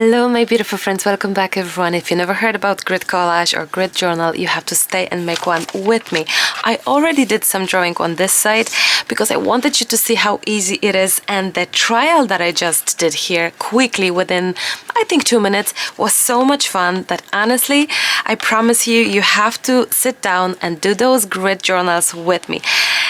Hello my beautiful friends, welcome back everyone. If you never heard about grid collage or grid journal, you have to stay and make one with me. I already did some drawing on this side because I wanted you to see how easy it is, and the trial that I just did here quickly within I think 2 minutes was so much fun that honestly I promise you, you have to sit down and do those grid journals with me.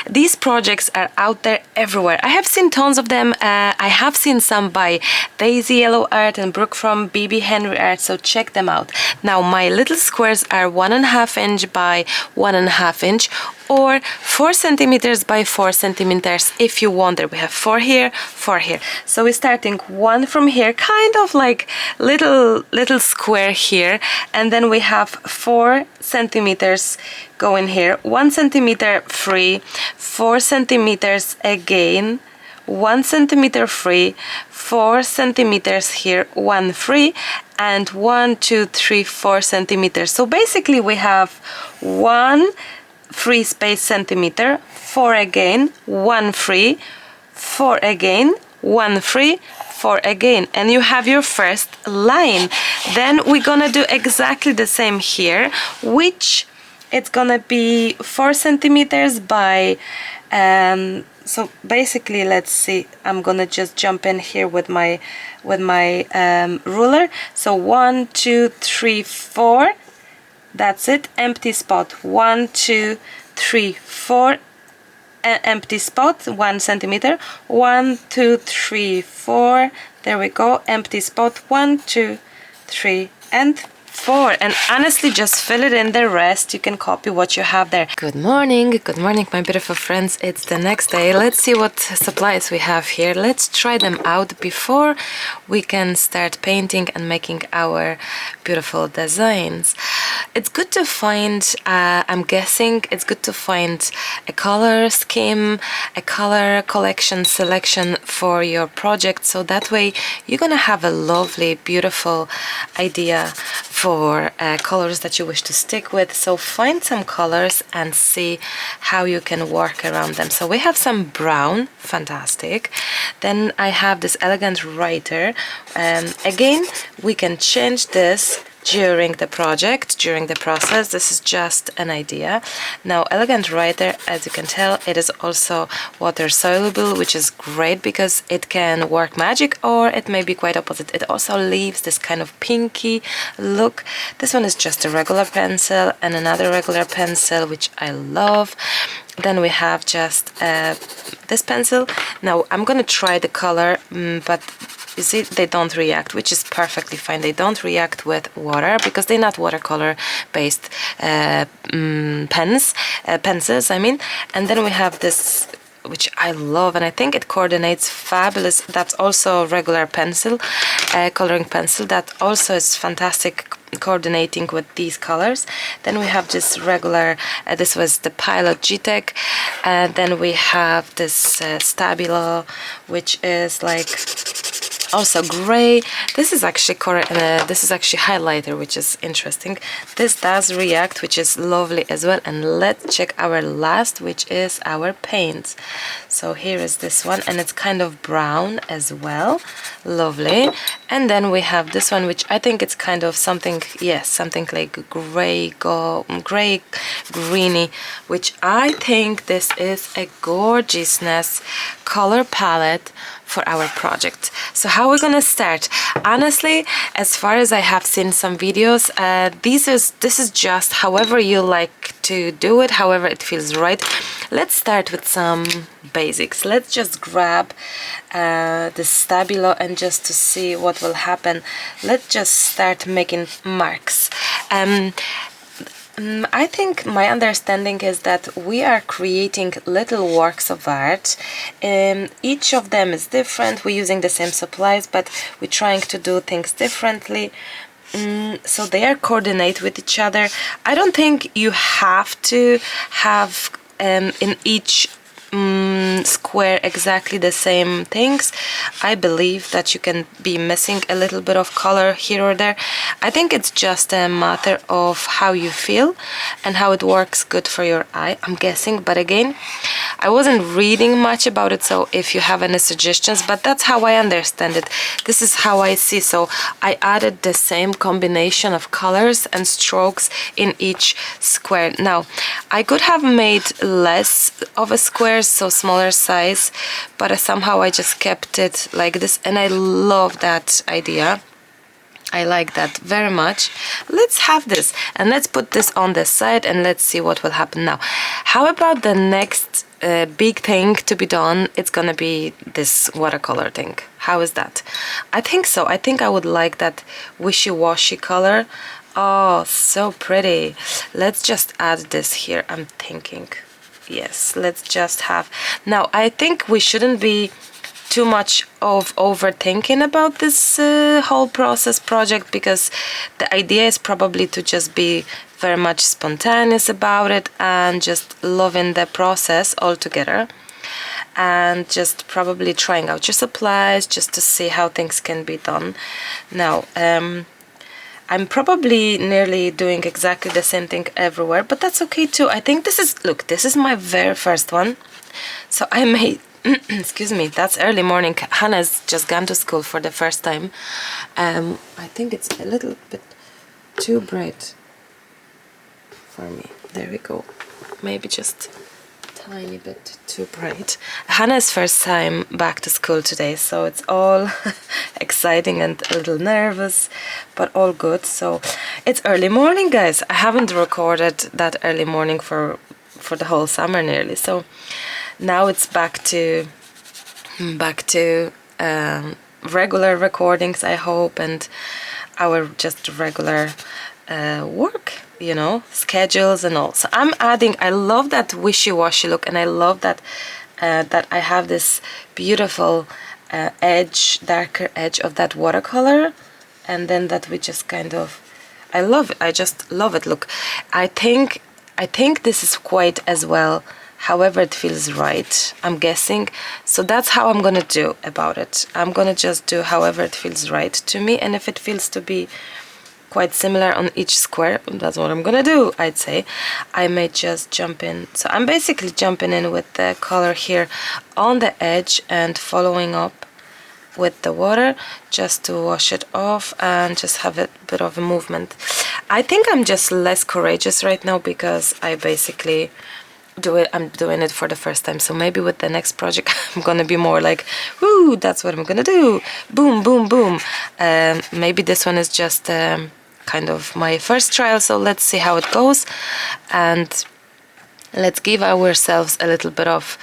These projects are out there everywhere. I have seen tons of them. I have seen some by Daisy Yellow Art and Brooke from BB Henry Art, so check them out. Now my little squares are 1.5 inch by 1.5 inch or 4 centimeters by 4 centimeters if you want. There we have 4 here, 4 here. So we're starting one from here, kind of like little square here, and then we have 4 centimeters going here, 1 centimeter free, 4 centimeters again, 1 centimeter free, 4 centimeters here, 1 free, and 1, 2, 3, 4 centimeters. So basically we have 1 free space centimeter, 4 again, 1 free, 4 again, 1 free, 4 again, and you have your first line. Then we're gonna do exactly the same here, which it's gonna be 4 centimeters by so basically, let's see, I'm gonna just jump in here with my ruler. So 1, 2, 3, 4, that's it, empty spot, 1, 2, 3, 4, empty spot, 1 centimeter, 1, 2, 3, 4, there we go, empty spot, 1, 2, 3, and 4. And honestly, just fill it in, the rest you can copy what you have there. Good morning my beautiful friends, it's the next day. Let's see what supplies we have here. Let's try them out before we can start painting and making our beautiful designs. It's good to find, I'm guessing it's good to find a color scheme, a color collection selection for your project, so that way you're gonna have a lovely beautiful idea for colors that you wish to stick with. So find some colors and see how you can work around them. So we have some brown, fantastic. Then I have this elegant writer. Again, we can change this during the project, during the process. This is just an idea. Now elegant writer, as you can tell, it is also water soluble, which is great because it can work magic, or it may be quite opposite. It also leaves this kind of pinky look. This one is just a regular pencil and another regular pencil, which I love. Then we have just this pencil. Now I'm gonna try the color, but you see, they don't react, which is perfectly fine. They don't react with water because they're not watercolor based pencils, I mean. And then we have this, which I love, and I think it coordinates fabulous. That's also a regular pencil, coloring pencil. That also is fantastic coordinating with these colors. Then we have this regular, this was the Pilot G-Tech, and then we have this Stabilo, which is like also gray. This is actually highlighter, which is interesting. This does react, which is lovely as well. And let's check our last, which is our paints. So here is this one, and it's kind of brown as well, lovely. And then we have this one, which I think it's kind of something, yes, something like gray greeny, which I think this is a gorgeousness color palette for our project. So how we're gonna start? Honestly, as far as I have seen some videos, this is just however you like to do it, however it feels right. Let's start with some basics. Let's just grab the Stabilo, and just to see what will happen, let's just start making marks. I think my understanding is that we are creating little works of art. Each of them is different. We're using the same supplies, but we're trying to do things differently. So they are coordinate with each other. I don't think you have to have in each square exactly the same things, I believe that you can be missing a little bit of color here or there. I think it's just a matter of how you feel and how it works good for your eye, I'm guessing. But again, I wasn't reading much about it, so if you have any suggestions, but that's how I understand it. This is how I see. So I added the same combination of colors and strokes in each square. Now, I could have made less of a square, so smaller size, but somehow I just kept it like this, and I love that idea. I like that very much. Let's have this, and let's put this on the side, and let's see what will happen now. How about the next big thing to be done? It's gonna be this watercolor thing. How is that? I think so. I think I would like that wishy-washy color. Oh, so pretty. Let's just add this here, I'm thinking. Yes, let's just have... Now, I think we shouldn't be too much of overthinking about this whole project, because the idea is probably to just be very much spontaneous about it and just loving the process altogether, and just probably trying out your supplies just to see how things can be done. Now, I'm probably nearly doing exactly the same thing everywhere, but that's okay too. I think this is, look, this is my very first one, so I may excuse me, that's early morning. Hannah's just gone to school for the first time. I think it's a little bit too bright for me. There we go. Maybe just tiny bit too bright. Hannah's first time back to school today, so it's all exciting and a little nervous, but all good. So it's early morning, guys. I haven't recorded that early morning for the whole summer nearly, so now it's back to regular recordings, I hope, and our just regular work, you know, schedules and all. So I'm adding, I love that wishy-washy look, and I love that that I have this beautiful edge, darker edge of that watercolor, and then that we just kind of, I love it. I just love it. Look, I think this is quite as well, however it feels right, I'm guessing. So that's how I'm gonna do about it. I'm gonna just do however it feels right to me, and if it feels to be quite similar on each square, that's what I'm gonna do, I'd say. I may just jump in. So I'm basically jumping in with the color here on the edge and following up with the water just to wash it off and just have a bit of a movement. I think I'm just less courageous right now because I basically I'm doing it for the first time. So maybe with the next project I'm gonna be more like, woo, that's what I'm gonna do, boom, boom, boom. Maybe this one is just kind of my first trial, so let's see how it goes, and let's give ourselves a little bit of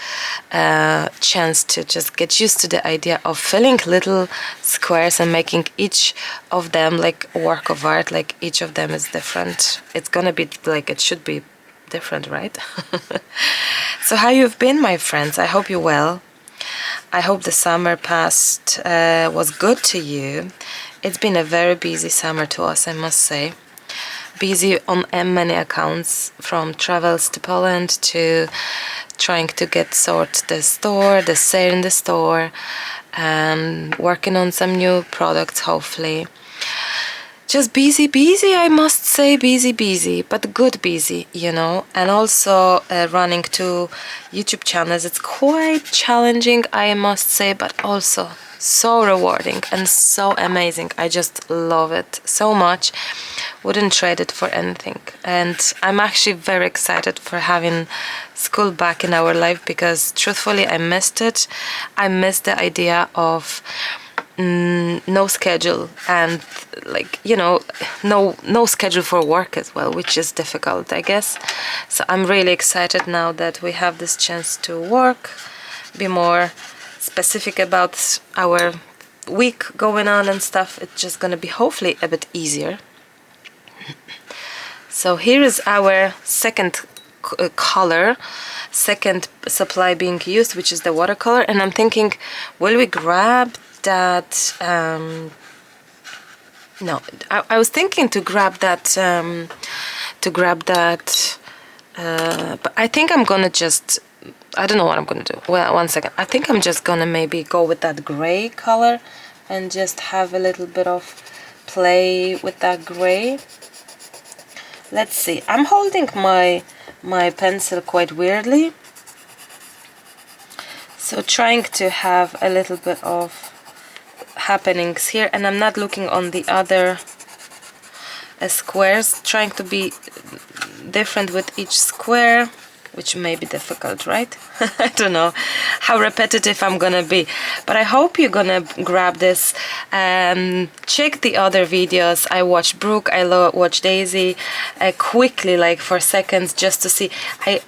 chance to just get used to the idea of filling little squares and making each of them like a work of art, like each of them is different. It's gonna be like, it should be different, right? So how you've been, my friends? I hope you're well. I hope the summer past was good to you. It's been a very busy summer to us, I must say. Busy on many accounts, from travels to Poland to trying to get the sale in the store, and working on some new products, hopefully. Just busy, I must say, busy, but good busy, you know. And also running 2 YouTube channels, it's quite challenging, I must say, but also so rewarding and so amazing. I just love it so much. Wouldn't trade it for anything. And I'm actually very excited for having school back in our life, because truthfully I missed it. I missed the idea of no schedule, and like, you know, no schedule for work as well, which is difficult, I guess. So I'm really excited now that we have this chance to work, be more specific about our week going on and stuff. It's just gonna be hopefully a bit easier. So here is our second color, second supply being used, which is the watercolor, and I'm thinking, will we grab that? No, I was thinking to grab that, but I think I'm gonna just I don't know what I'm gonna do. Well, one second. I think I'm just gonna maybe go with that gray color and just have a little bit of play with that gray. Let's see. I'm holding my pencil quite weirdly, so trying to have a little bit of happenings here, and I'm not looking on the other squares, trying to be different with each square, which may be difficult, right? I don't know how repetitive I'm gonna be, but I hope you're gonna grab this. Check the other videos. I watched Brooke, I watched Daisy quickly, like for seconds, just to see.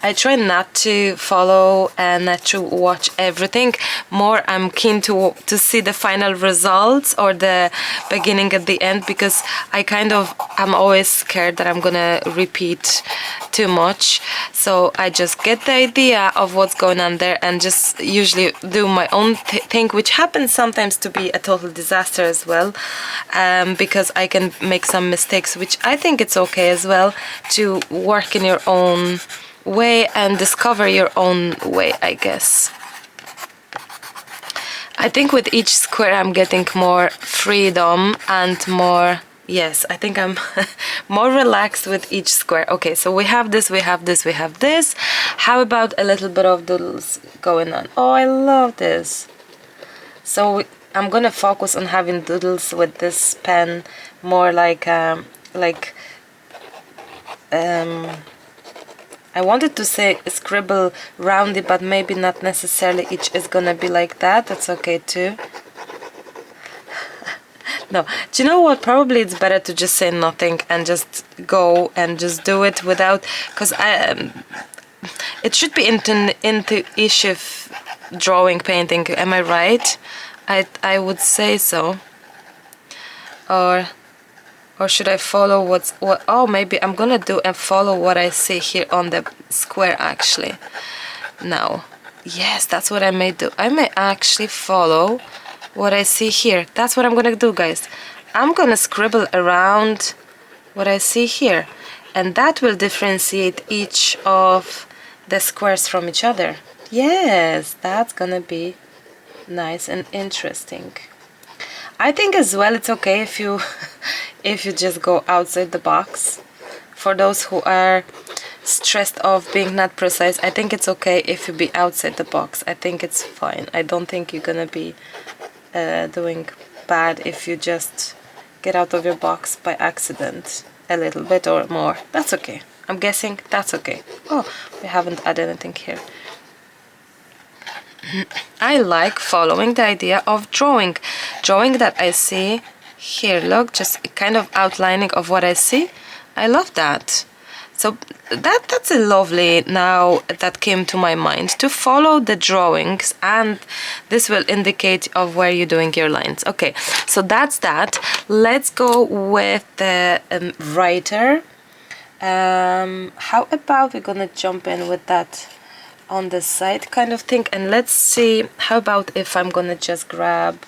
I try not to follow and not to watch everything. More I'm keen to see the final results or the beginning at the end, because I'm always scared that I'm gonna repeat too much. So I just get the idea of what's going on there and just usually do my own thing, which happens sometimes to be a total disaster as well, because I can make some mistakes, which I think it's okay as well to work in your own way and discover your own way, I guess. I think with each square I'm getting more freedom and more, yes, I think I'm more relaxed with each square. Okay, so we have this, we have this, we have this. How about a little bit of doodles going on? Oh, I love this. So I'm gonna focus on having doodles with this pen, more like I wanted to say scribble roundy, but maybe not necessarily each is gonna be like that. That's okay too. No, do you know what? Probably it's better to just say nothing and just go and just do it without, because it should be into issue drawing, painting. Am I right? I would say so. Or should I follow what? Oh, maybe I'm gonna do and follow what I see here on the square actually. Now, yes, that's what I may do. I may actually follow what I see here. That's what I'm gonna do, guys. I'm gonna scribble around what I see here, and that will differentiate each of the squares from each other. Yes, that's gonna be nice and interesting. I think as well it's okay if you if you just go outside the box. For those who are stressed of being not precise, I think it's okay if you be outside the box. I think it's fine. I don't think you're gonna be doing bad if you just get out of your box by accident a little bit or more. That's okay. I'm guessing that's okay. Oh, we haven't added anything here. I like following the idea of drawing that I see here. Look, just kind of outlining of what I see. I love that. So that's a lovely, now that came to my mind, to follow the drawings, and this will indicate of where you're doing your lines. Okay, so that's that. Let's go with the writer. How about we're gonna jump in with that on the side kind of thing, and let's see, how about if I'm gonna just grab,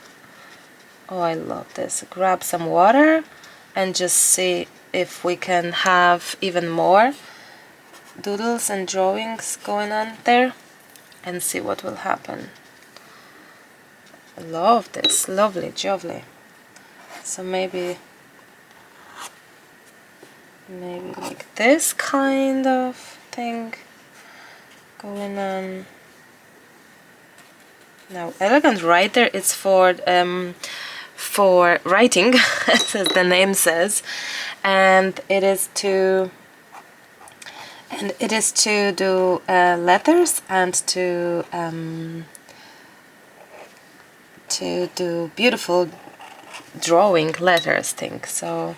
oh, I love this, grab some water and just see if we can have even more doodles and drawings going on there and see what will happen. I love this, lovely, lovely. So maybe like this kind of thing going on. Now, elegant writer is for writing, as the name says, and it is to do letters and to do beautiful drawing letters thing. So,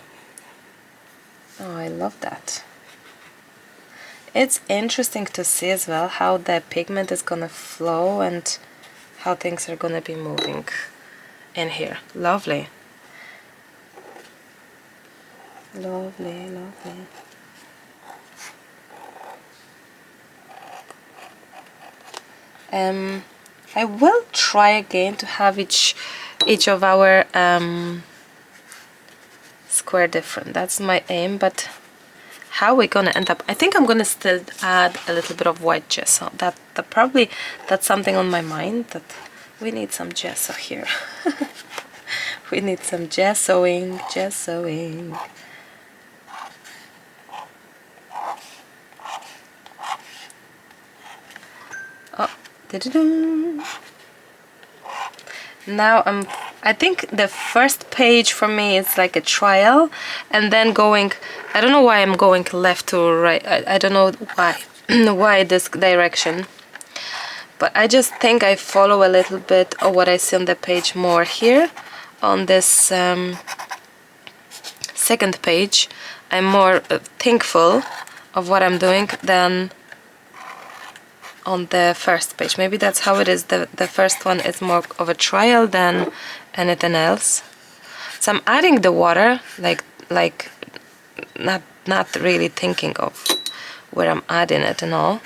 oh, I love that. It's interesting to see as well how the pigment is gonna flow and how things are gonna be moving in here. Lovely. Lovely, lovely. I will try again to have each of our square different. That's my aim, but how we're gonna end up. I think I'm gonna still add a little bit of white gesso. That's something on my mind, that we need some gesso here. We need some gessoing. Oh, da-da-dum. Now I think the first page for me is like a trial, and then going, I don't know why I'm going left to right. I don't know why why this direction, but I just think I follow a little bit of what I see on the page more here on this second page. I'm more thankful of what I'm doing than on the first page. Maybe that's how it is. The first one is more of a trial than anything else. So I'm adding the water, like not really thinking of where I'm adding it and all.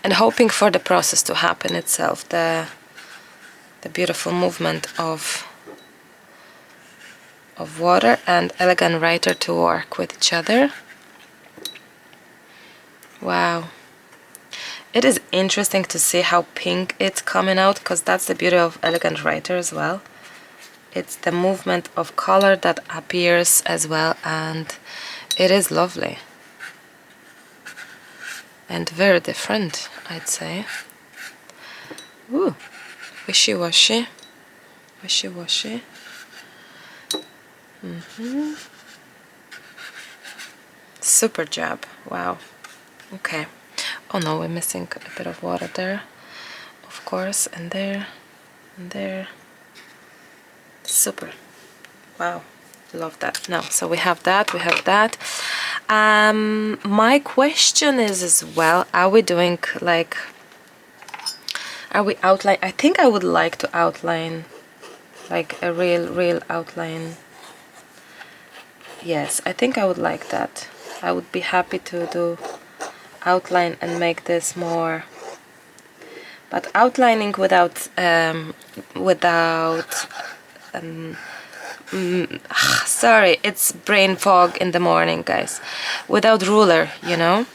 And hoping for the process to happen itself, the beautiful movement of water and elegant writer to work with each other. Wow, it is interesting to see how pink it's coming out, because that's the beauty of elegant writer as well. It's the movement of color that appears as well, and it is lovely and very different, I'd say. Ooh, wishy-washy, wishy-washy. Super job. Wow. Okay. Oh no, we're missing a bit of water there, of course, and there, and there. Super. Wow. Love that. Now, so we have that, we have that. My question is as well, are we doing like, are we outline? I think I would like to outline, like a real outline. Yes, I think I would like that. I would be happy to do outline and make this more, but outlining without sorry, it's brain fog in the morning, guys. Without ruler, you know.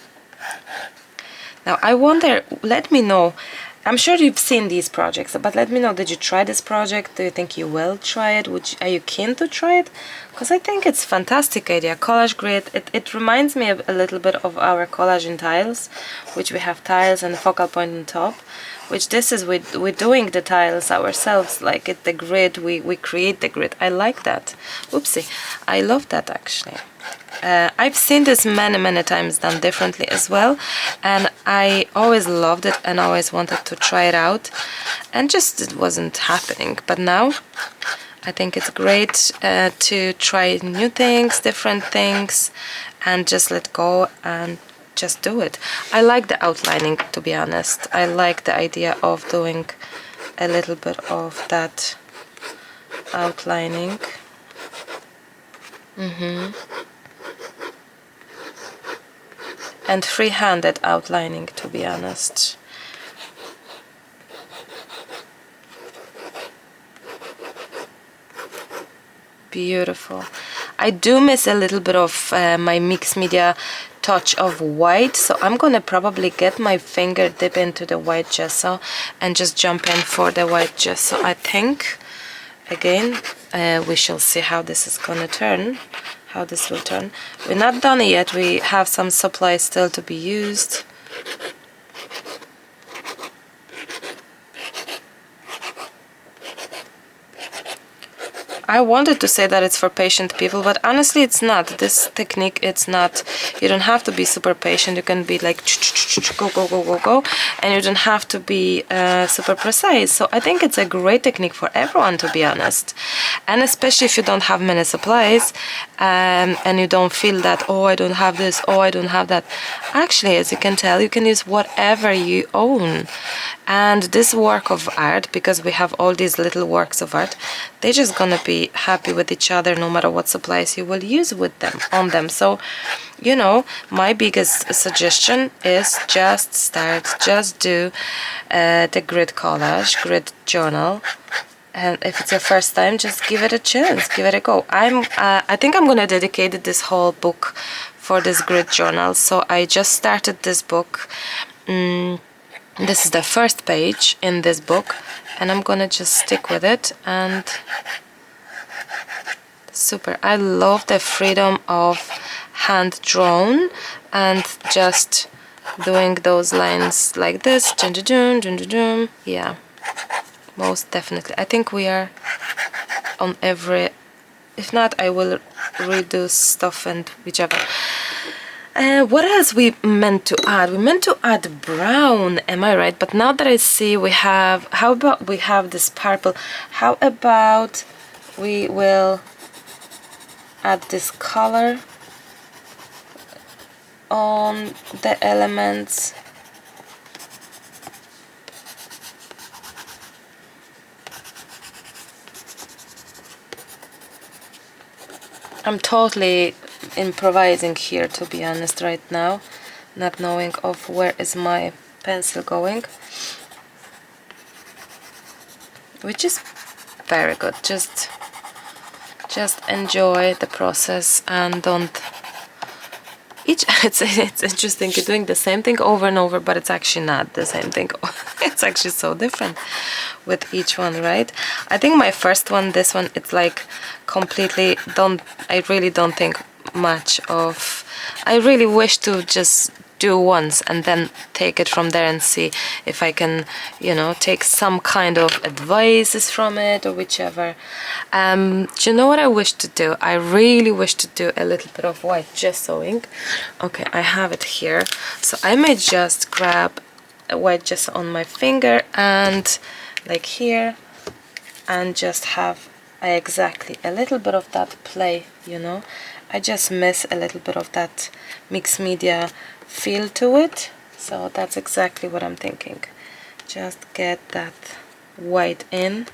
Now I wonder, let me know, I'm sure you've seen these projects, but let me know, did you try this project? Do you think you will try it? Are you keen to try it? Because I think it's a fantastic idea. Collage grid, it reminds me a little bit of our collage in tiles, which we have tiles and a focal point on top, which this is, we're doing the tiles ourselves, like the grid, we create the grid. I like that. Oopsie, I love that actually. I've seen this many times done differently as well, and I always loved it and always wanted to try it out, and just it wasn't happening. But now I think it's great to try new things, different things, and just let go and just do it. I like the outlining, to be honest. I like the idea of doing a little bit of that outlining. And free-handed outlining, to be honest. Beautiful. I do miss a little bit of my mixed media touch of white, so I'm gonna probably get my finger dip into the white gesso and just jump in for the white gesso. I think again we shall see how this is gonna turn, how this will turn. We're not done yet, we have some supplies still to be used. I wanted to say that it's for patient people, but honestly it's not. This technique, it's not, you don't have to be super patient. You can be like go, and you don't have to be super precise. So I think it's a great technique for everyone, to be honest, and especially if you don't have many supplies and you don't feel that, oh, I don't have this, oh, I don't have that. Actually, as you can tell, you can use whatever you own. And this work of art, because we have all these little works of art, they're just gonna be happy with each other no matter what supplies you will use with them, on them. So, you know, my biggest suggestion is just start, just do the grid collage, grid journal, And if it's your first time, just give it a chance, give it a go. I think I'm gonna dedicate this whole book for this grid journal. So I just started this book. This is the first page in this book, and I'm gonna just stick with it. And super. I love the freedom of hand drawn and just doing those lines like this. Dun, dun, dun, dun, dun, dun. Yeah, most definitely. I think we are on every. If not, I will redo stuff and whichever. What else we meant to add? We meant to add brown, am I right? But now that I see we have, how about we have this purple? How about we will add this color on the elements? I'm totally improvising here, to be honest, right now, not knowing of where is my pencil going, which is very good. Just enjoy the process and don't it's interesting, you're doing the same thing over and over, but it's actually not the same thing. It's actually so different with each one, right? I think my first one, this one, it's like completely I really don't think much of. I really wish to just do once and then take it from there and see if I can, you know, take some kind of advices from it or whichever. Do you know what I wish to do? I really wish to do a little bit of white gesso ink. Okay, I have it here, so I may just grab a white gesso on my finger and like here, and just have exactly a little bit of that play, you know. I just miss a little bit of that mixed media feel to it, so that's exactly what I'm thinking. Just get that white in.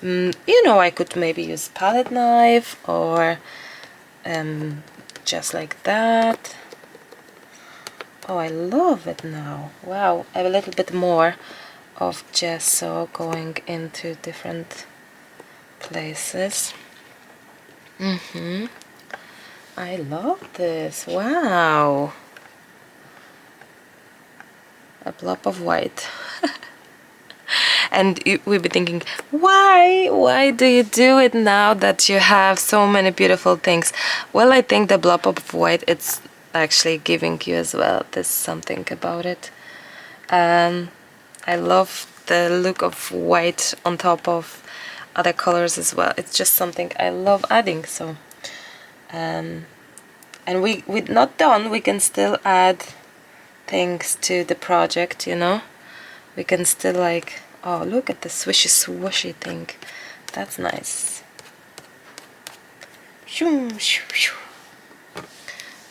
You know, I could maybe use palette knife or just like that. Oh, I love it now. Wow, I have a little bit more of gesso going into different places. I love this. Wow. A blob of white. And we'll be thinking, why do you do it now that you have so many beautiful things? Well, I think the blob of white, it's actually giving you as well. There's something about it. I love the look of white on top of other colors as well. It's just something I love adding. So and we're not done. We can still add things to the project, you know. We can still like, oh, look at the swishy swooshy thing. That's nice.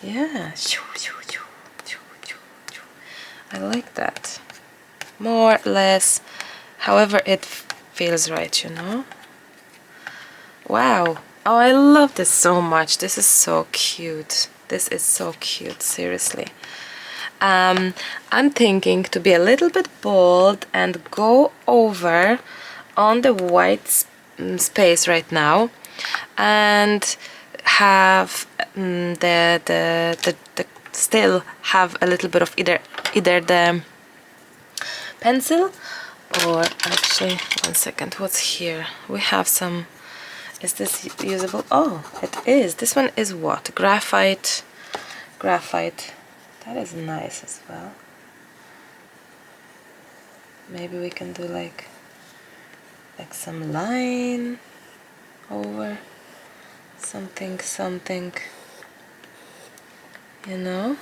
Yeah. I like that. More or less, however it feels right, you know. Wow. Oh, I love this so much. This is so cute. This is so cute, seriously. I'm thinking to be a little bit bold and go over on the white space right now and have the still have a little bit of either the pencil or actually, one second, what's here? We have some. Is this usable? Oh, it is. This one is what? Graphite. That is nice as well. Maybe we can do like some line over something, you know.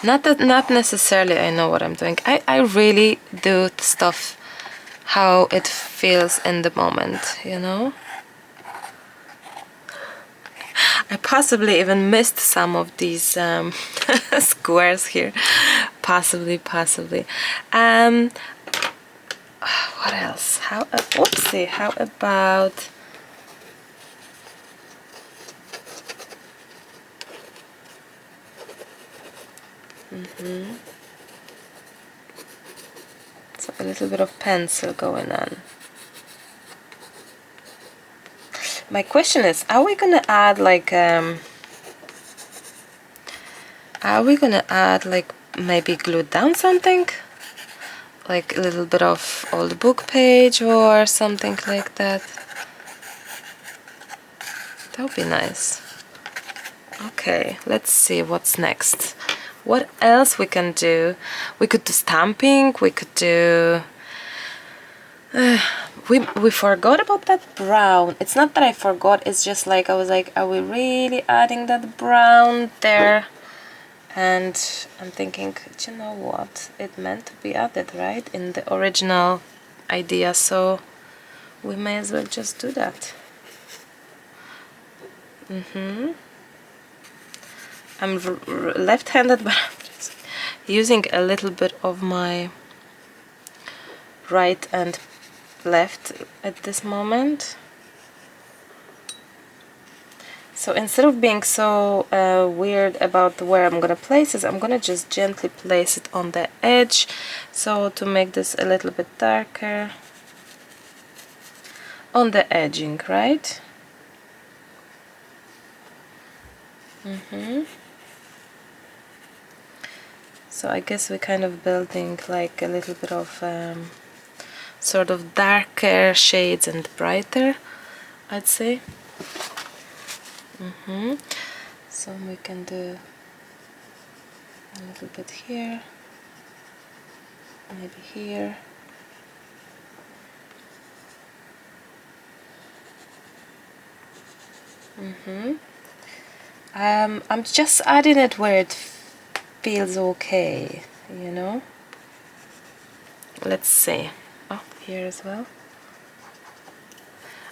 Not necessarily I know what I'm doing. I really do stuff how it feels in the moment, you know. I possibly even missed some of these squares here. Possibly. What else? Oopsie, how about So a little bit of pencil going on. My question is, are we gonna add like maybe glue down something? Like a little bit of old book page or something like that? That would be nice. Okay, let's see what's next. What else we can do? We could do stamping, we could do... we forgot about that brown. It's not that I forgot, it's just like I was like, are we really adding that brown there? And I'm thinking, you know what? It meant to be added, right? In the original idea, so we may as well just do that. I'm left-handed, but I'm just using a little bit of my right and left at this moment. So instead of being so weird about where I'm gonna place it, I'm gonna just gently place it on the edge, so to make this a little bit darker on the edging, right? So I guess we're kind of building like a little bit of sort of darker shades and brighter, I'd say. So we can do a little bit here, maybe here. I'm just adding it where it feels okay, you know. Let's see. Oh, here as well.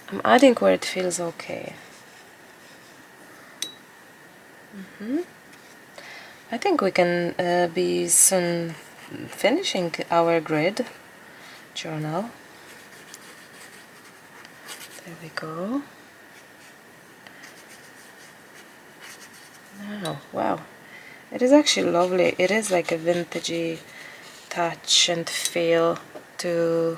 I'm adding where it feels okay. I think we can be soon finishing our grid journal. There we go. Oh, wow. It is actually lovely. It is like a vintagey touch and feel to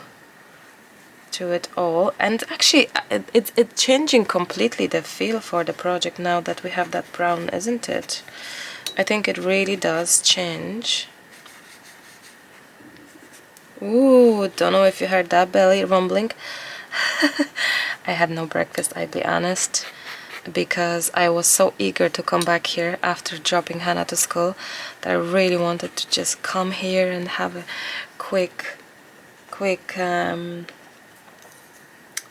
it all, and actually it's changing completely the feel for the project now that we have that brown, isn't it? I think it really does change. Ooh, don't know if you heard that belly rumbling. I had no breakfast, I'll be honest, because I was so eager to come back here after dropping Hannah to school that I really wanted to just come here and have a quick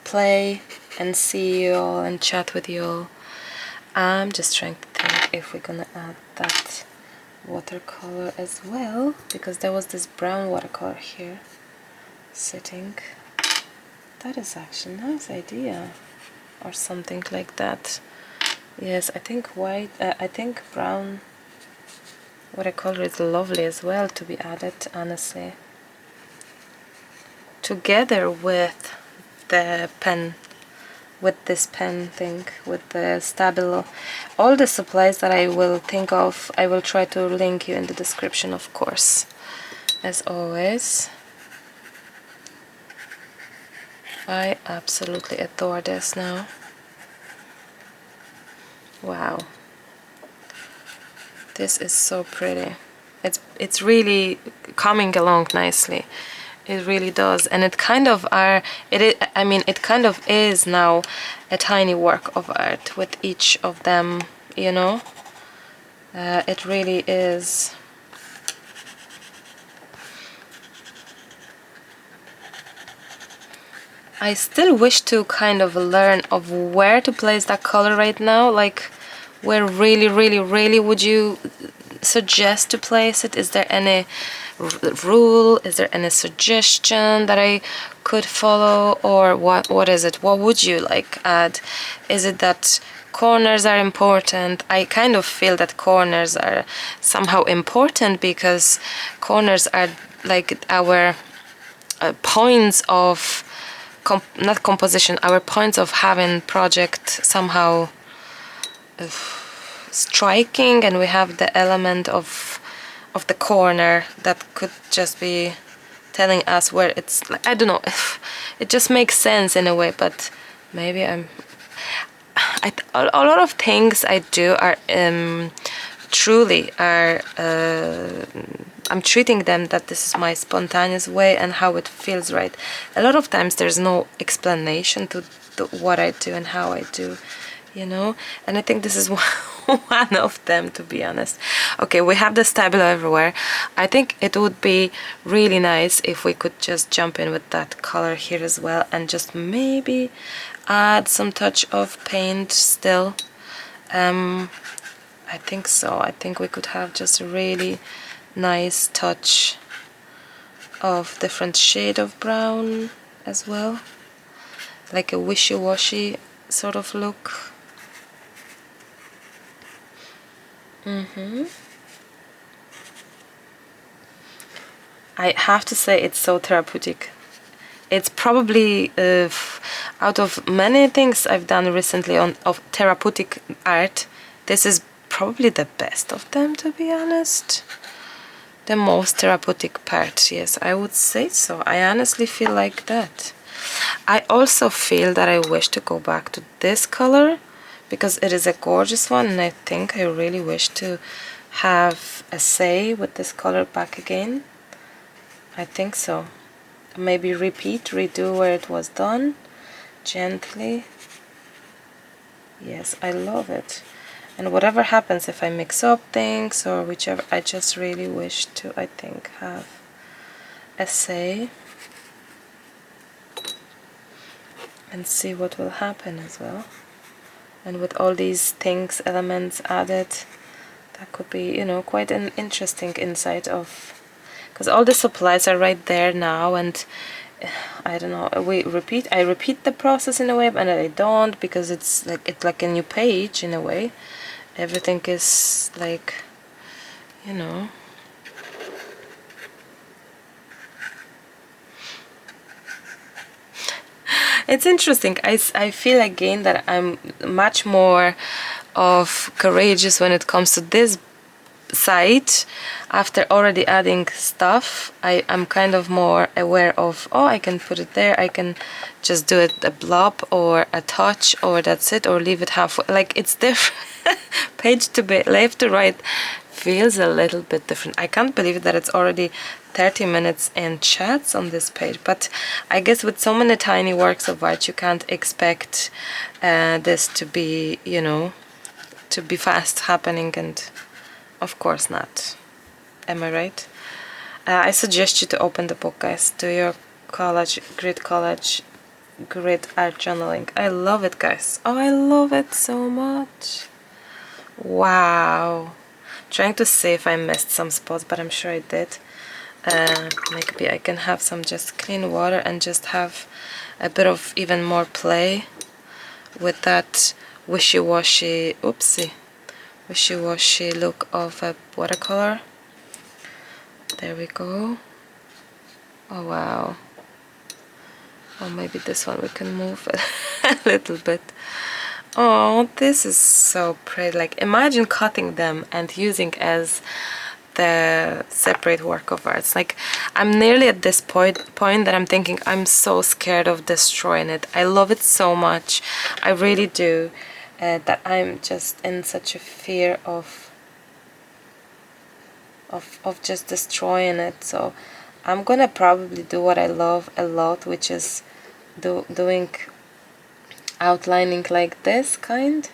play and see you all and chat with you all. I'm just trying to think if we're gonna add that watercolor as well, because there was this brown watercolor here sitting. That is actually a nice idea, or something like that. Yes, I think white, I think brown watercolor is lovely as well to be added, honestly, together with the pen, with this pen thing, with the Stabilo. All the supplies that I will think of, I will try to link you in the description, of course, as always. I absolutely adore this now. Wow, this is so pretty. It's really coming along nicely. It really does, and it kind of it kind of is now a tiny work of art with each of them, you know. It really is. I still wish to kind of learn of where to place that color right now, like where really would you suggest to place it? Is there any rule? Is there any suggestion that I could follow, or what is it? What would you like add? Is it that corners are important? I kind of feel that corners are somehow important, because corners are like our points of not composition, our points of having project somehow striking, and we have the element of of the corner that could just be telling us where it's like, I don't know if it just makes sense in a way, but maybe a lot of things I do are truly are I'm treating them that this is my spontaneous way and how it feels right. A lot of times there's no explanation to what I do and how I do, you know, and I think this is one of them, to be honest. Okay, we have the Stabilo everywhere. I think it would be really nice if we could just jump in with that color here as well and just maybe add some touch of paint still. I think so. I think we could have just a really nice touch of different shade of brown as well, like a wishy-washy sort of look. I have to say it's so therapeutic. It's probably out of many things I've done recently of therapeutic art, this is probably the best of them, to be honest. The most therapeutic part, yes, I would say so. I honestly feel like that. I also feel that I wish to go back to this color because it is a gorgeous one, and I think I really wish to have a say with this color back again. I think so. Maybe redo where it was done gently. Yes, I love it. And whatever happens, if I mix up things or whichever, I just really wish to, I think, have a say and see what will happen as well. And with all these things, elements added, that could be, you know, quite an interesting insight of, because all the supplies are right there now, and I don't know, I repeat the process in a way, and I don't, because it's like a new page in a way. Everything is like, you know, it's interesting. I feel again that I'm much more of courageous when it comes to this side. After already adding stuff, I'm kind of more aware of, oh, I can put it there, I can just do it a blob or a touch, or that's it, or leave it halfway. Like, it's different. Page to left to right feels a little bit different. I can't believe that it's already 30 minutes in chats on this page, but I guess with so many tiny works of art you can't expect this to be, you know, to be fast happening, and of course not. Am I right? I suggest you to open the book, guys. Do your collage, grid art journaling. I love it, guys. Oh, I love it so much. Wow. Trying to see if I missed some spots, but I'm sure I did. Maybe I can have some just clean water and just have a bit of even more play with that wishy-washy, wishy-washy look of a watercolor. There we go. Oh wow. Oh, maybe this one we can move a little bit. Oh, this is so pretty. Like, imagine cutting them and using as the separate work of arts. Like, I'm nearly at this point that I'm thinking I'm so scared of destroying it. I love it so much. I really do. That I'm just in such a fear of just destroying it. So I'm gonna probably do what I love a lot, which is doing outlining like this kind.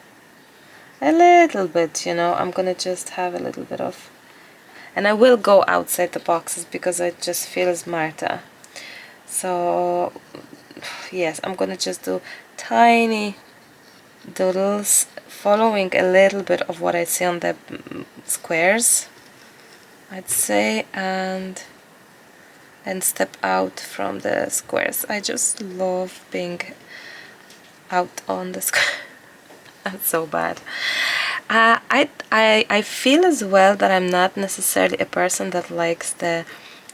A little bit, you know. I'm gonna just have a little bit of, and I will go outside the boxes because I just feel smarter. So yes, I'm gonna just do tiny doodles following a little bit of what I see on the squares, I'd say, and step out from the squares. I just love being out on the square. That's so bad. I feel as well that I'm not necessarily a person that likes the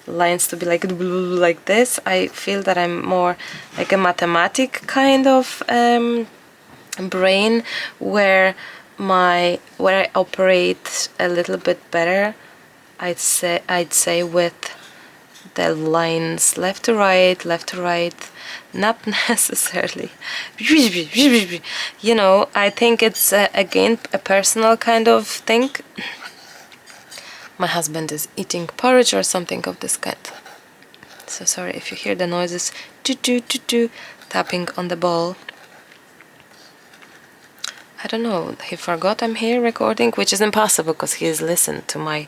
lines to be like this. I feel that I'm more like a mathematic kind of brain, where I operate a little bit better I'd say with the lines left to right, not necessarily. You know, I think it's again a personal kind of thing. My husband is eating porridge or something of this kind. So sorry if you hear the noises, tapping on the bowl. I don't know, he forgot I'm here recording, which is impossible because he has listened to my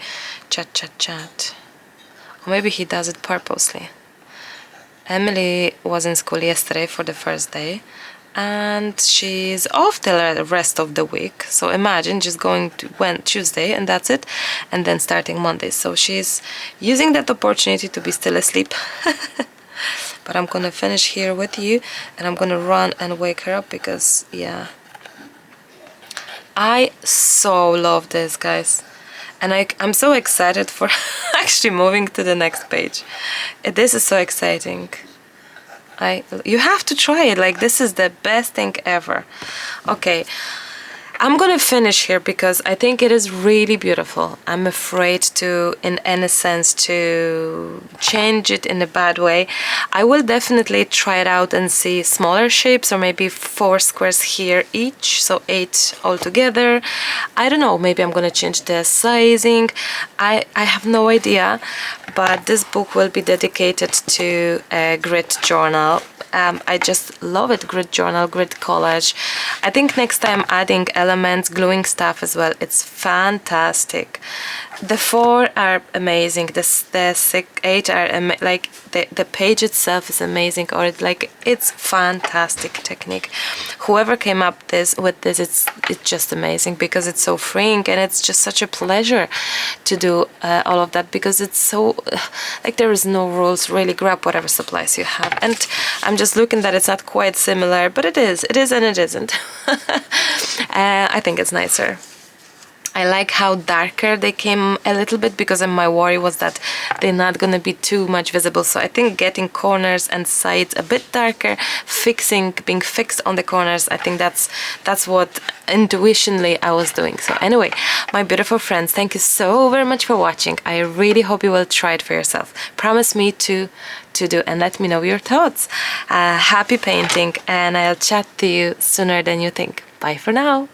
chat. Or maybe he does it purposely. Emily was in school yesterday for the first day, and she's off the rest of the week. So imagine just going to Tuesday and that's it, and then starting Monday. So she's using that opportunity to be still asleep. But I'm gonna finish here with you, and I'm gonna run and wake her up because, yeah, I so love this, guys. And I'm so excited for actually moving to the next page. This is so exciting. You have to try it. Like, this is the best thing ever. Okay, I'm gonna finish here because I think it is really beautiful. I'm afraid to, in any sense, to change it in a bad way. I will definitely try it out and see smaller shapes, or maybe 4 squares here each, so 8 altogether. I don't know, maybe I'm gonna change the sizing. I have no idea, but this book will be dedicated to a grid journal. I just love it. Grid journal, grid collage. I think next time adding elements, gluing stuff as well. It's fantastic. The 4 are amazing. The 8 are like the page itself is amazing. Or it's fantastic technique. Whoever came up with this, it's just amazing because it's so freeing, and it's just such a pleasure to do all of that, because it's so like there is no rules. Really, grab whatever supplies you have. And I'm just looking that it's not quite similar, but it is and it isn't. I think it's nicer. I like how darker they came a little bit, because my worry was that they're not gonna be too much visible. So I think getting corners and sides a bit darker, being fixed on the corners, I think that's what intuitionally I was doing. So anyway, my beautiful friends, thank you so very much for watching. I really hope you will try it for yourself. Promise me to do, and let me know your thoughts. Happy painting, and I'll chat to you sooner than you think. Bye for now.